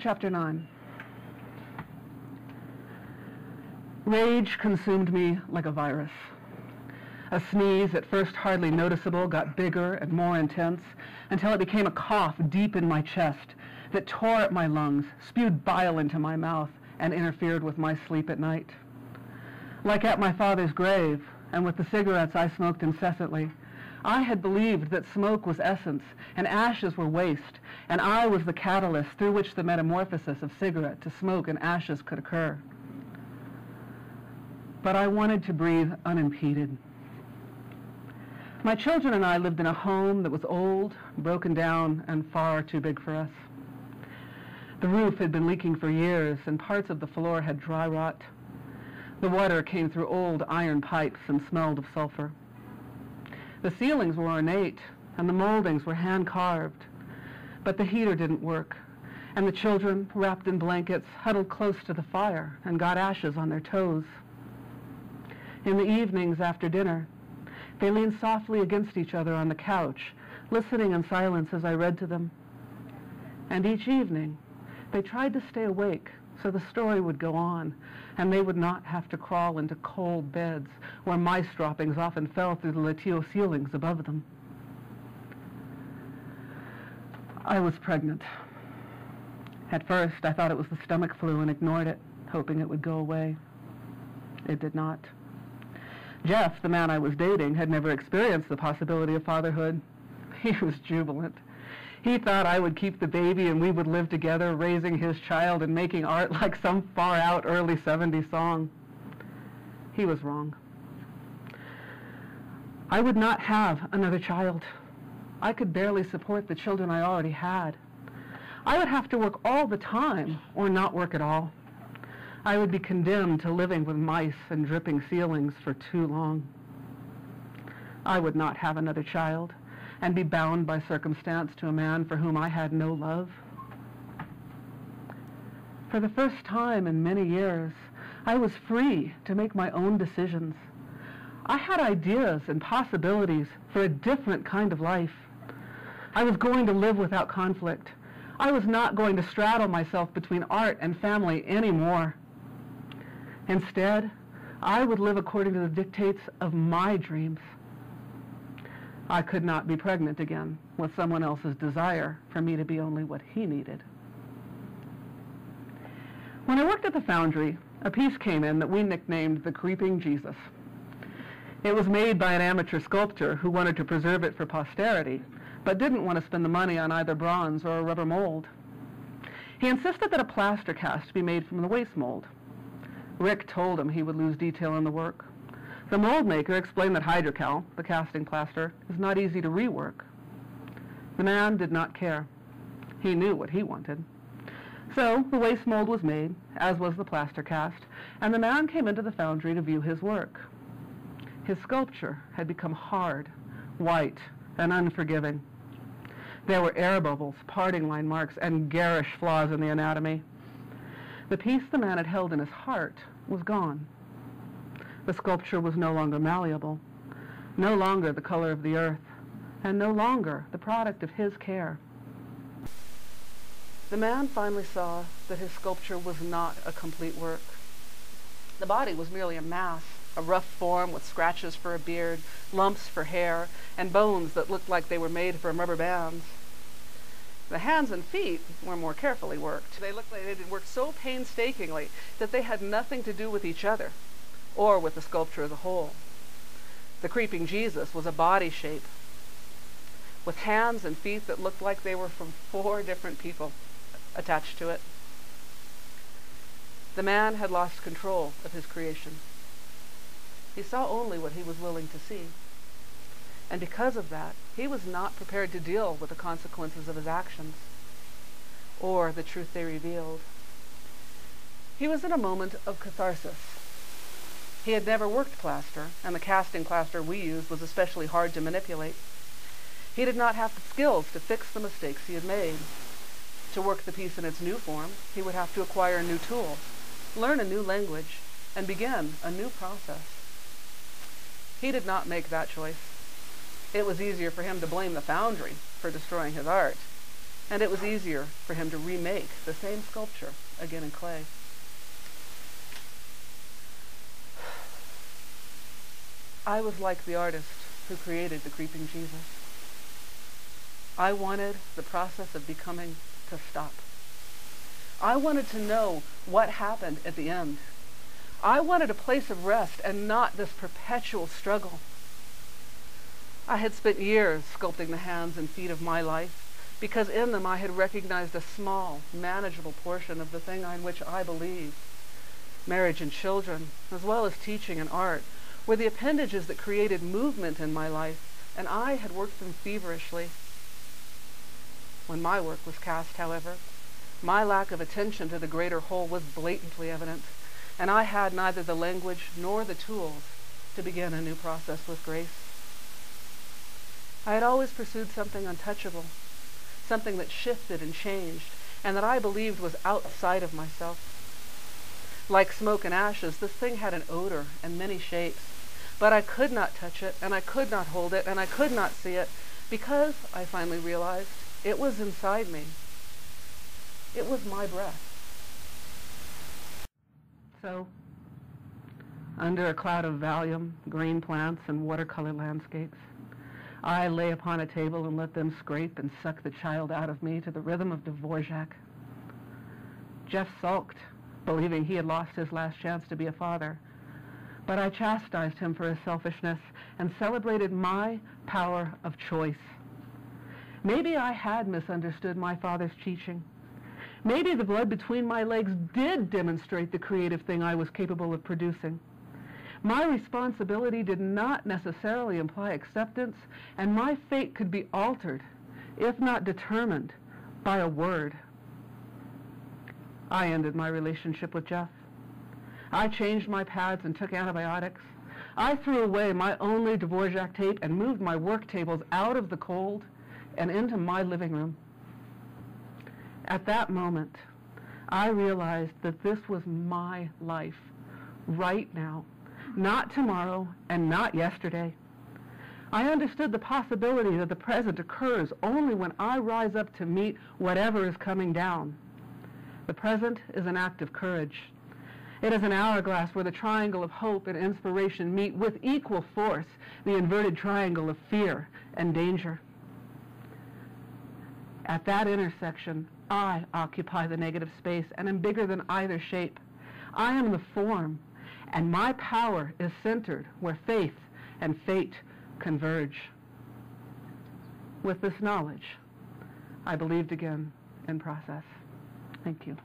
Chapter 9. Rage consumed me like a virus. A sneeze, at first hardly noticeable, got bigger and more intense until it became a cough deep in my chest that tore at my lungs, spewed bile into my mouth, and interfered with my sleep at night. Like at my father's grave, and with the cigarettes I smoked incessantly, I had believed that smoke was essence and ashes were waste, and I was the catalyst through which the metamorphosis of cigarette to smoke and ashes could occur. But I wanted to breathe unimpeded. My children and I lived in a home that was old, broken down, and far too big for us. The roof had been leaking for years, and parts of the floor had dry rot. The water came through old iron pipes and smelled of sulfur. The ceilings were ornate, and the moldings were hand-carved. But the heater didn't work, and the children, wrapped in blankets, huddled close to the fire and got ashes on their toes. In the evenings after dinner, they leaned softly against each other on the couch, listening in silence as I read to them. And each evening, they tried to stay awake so the story would go on, and they would not have to crawl into cold beds where mice droppings often fell through the lattice ceilings above them. I was pregnant. At first, I thought it was the stomach flu and ignored it, hoping it would go away. It did not. Jeff, the man I was dating, had never experienced the possibility of fatherhood. He was jubilant. He thought I would keep the baby and we would live together, raising his child and making art like some far-out early 70s song. He was wrong. I would not have another child. I could barely support the children I already had. I would have to work all the time or not work at all. I would be condemned to living with mice and dripping ceilings for too long. I would not have another child and be bound by circumstance to a man for whom I had no love. For the first time in many years, I was free to make my own decisions. I had ideas and possibilities for a different kind of life. I was going to live without conflict. I was not going to straddle myself between art and family anymore. Instead, I would live according to the dictates of my dreams. I could not be pregnant again with someone else's desire for me to be only what he needed. When I worked at the foundry, a piece came in that we nicknamed the Creeping Jesus. It was made by an amateur sculptor who wanted to preserve it for posterity, but didn't want to spend the money on either bronze or a rubber mold. He insisted that a plaster cast be made from the waste mold. Rick told him he would lose detail in the work. The mold maker explained that hydrocal, the casting plaster, is not easy to rework. The man did not care. He knew what he wanted. So the waste mold was made, as was the plaster cast, and the man came into the foundry to view his work. His sculpture had become hard, white, and unforgiving. There were air bubbles, parting line marks, and garish flaws in the anatomy. The piece the man had held in his heart was gone. The sculpture was no longer malleable, no longer the color of the earth, and no longer the product of his care. The man finally saw that his sculpture was not a complete work. The body was merely a mass, a rough form with scratches for a beard, lumps for hair, and bones that looked like they were made from rubber bands. The hands and feet were more carefully worked. They looked like they had worked so painstakingly that they had nothing to do with each other, or with the sculpture as a whole. The Creeping Jesus was a body shape, with hands and feet that looked like they were from 4 different people attached to it. The man had lost control of his creation. He saw only what he was willing to see. And because of that, he was not prepared to deal with the consequences of his actions, or the truth they revealed. He was in a moment of catharsis. He had never worked plaster, and the casting plaster we used was especially hard to manipulate. He did not have the skills to fix the mistakes he had made. To work the piece in its new form, he would have to acquire a new tool, learn a new language, and begin a new process. He did not make that choice. It was easier for him to blame the foundry for destroying his art and it was easier for him to remake the same sculpture again in clay. I was like the artist who created the creeping Jesus. I wanted the process of becoming to stop. I wanted to know what happened at the end. I wanted a place of rest and not this perpetual struggle. I had spent years sculpting the hands and feet of my life because in them I had recognized a small, manageable portion of the thing on which I believed. Marriage and children, as well as teaching and art, were the appendages that created movement in my life, and I had worked them feverishly. When my work was cast, however, my lack of attention to the greater whole was blatantly evident, and I had neither the language nor the tools to begin a new process with grace. I had always pursued something untouchable, something that shifted and changed, and that I believed was outside of myself. Like smoke and ashes, this thing had an odor and many shapes, but I could not touch it, and I could not hold it, and I could not see it, because, I finally realized, it was inside me. It was my breath. So, under a cloud of Valium, green plants, and watercolor landscapes, I lay upon a table and let them scrape and suck the child out of me to the rhythm of Dvorak. Jeff sulked, believing he had lost his last chance to be a father, but I chastised him for his selfishness and celebrated my power of choice. Maybe I had misunderstood my father's teaching. Maybe the blood between my legs did demonstrate the creative thing I was capable of producing. My responsibility did not necessarily imply acceptance, and my fate could be altered, if not determined, by a word. I ended my relationship with Jeff. I changed my pads and took antibiotics. I threw away my only Dvorak tape and moved my work tables out of the cold and into my living room. At that moment, I realized that this was my life, right now, not tomorrow and not yesterday. I understood the possibility that the present occurs only when I rise up to meet whatever is coming down. The present is an act of courage. It is an hourglass where the triangle of hope and inspiration meet with equal force the inverted triangle of fear and danger. At that intersection, I occupy the negative space and am bigger than either shape. I am the form, and my power is centered where faith and fate converge. With this knowledge, I believed again in process. Thank you.